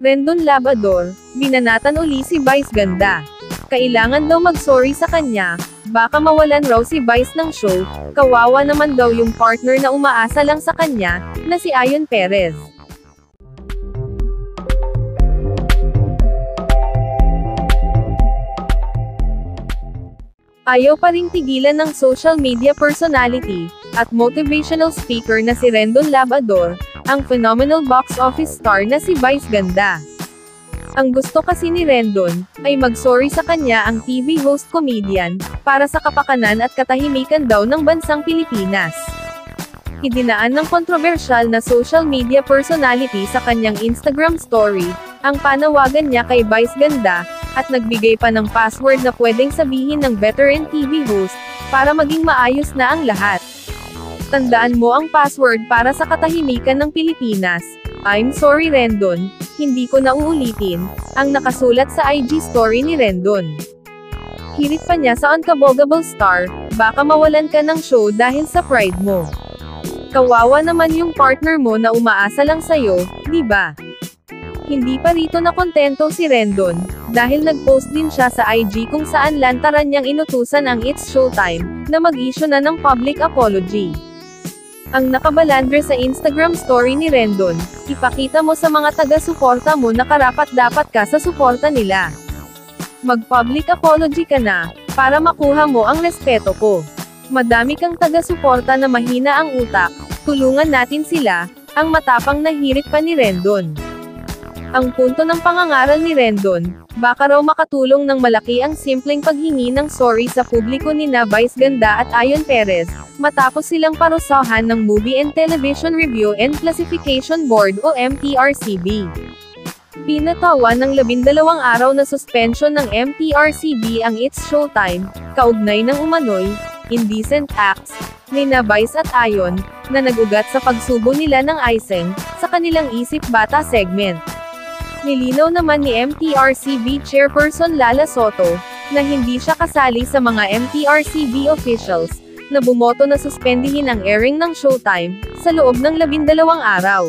Rendon Labrador, binanatan uli si Vice Ganda. Kailangan daw mag-sorry sa kanya, baka mawalan raw si Vice ng show, kawawa naman daw yung partner na umaasa lang sa kanya, na si Ayon Perez. Ayaw pa ring tigilan ng social media personality, at motivational speaker na si Rendon Labrador, ang phenomenal box office star na si Vice Ganda. Ang gusto kasi ni Rendon, ay mag-sorry sa kanya ang TV host comedian, para sa kapakanan at katahimikan daw ng bansang Pilipinas. Idinaan ng kontrobersyal na social media personality sa kanyang Instagram story, ang panawagan niya kay Vice Ganda, at nagbigay pa ng password na pwedeng sabihin ng veteran TV host, para maging maayos na ang lahat. Tandaan mo ang password para sa katahimikan ng Pilipinas. I'm sorry Rendon, hindi ko na uulitin, ang nakasulat sa IG story ni Rendon. Hirit pa niya sa Unkabogable Star, baka mawalan ka ng show dahil sa pride mo. Kawawa naman yung partner mo na umaasa lang sa'yo, di ba? Hindi pa rito na kontento si Rendon, dahil nag-post din siya sa IG kung saan lantaran niyang inutusan ang It's Showtime, na mag-issue na ng public apology. Ang nakabalandre sa Instagram story ni Rendon, ipakita mo sa mga taga-suporta mo na karapat-dapat ka sa suporta nila. Mag-public apology ka na, para makuha mo ang respeto ko. Madami kang taga-suporta na mahina ang utak, tulungan natin sila, ang matapang na hirit pa ni Rendon. Ang punto ng pangangaral ni Rendon, baka raw makatulong ng malaki ang simpleng paghingi ng sorry sa publiko nina Vice Ganda at Ayon Perez, matapos silang parusahan ng Movie and Television Review and Classification Board o MTRCB. Pinatawan ng 12 araw na suspension ng MTRCB ang It's Showtime, kaugnay ng umano'y indecent acts nina Vice at Ayon, na nag-ugat sa pagsubo nila ng icing sa kanilang Isip Bata segment. Nilinaw naman ni MTRCB Chairperson Lala Soto, na hindi siya kasali sa mga MTRCB officials, na bumoto na suspendihin ang airing ng Showtime, sa loob ng 12 araw.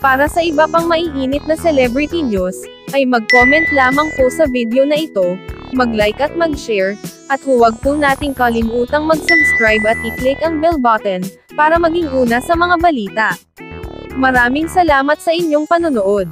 Para sa iba pang maiinit na celebrity news, ay mag-comment lamang po sa video na ito, mag-like at mag-share, at huwag po nating kalimutang mag-subscribe at i-click ang bell button, para maging una sa mga balita. Maraming salamat sa inyong panonood.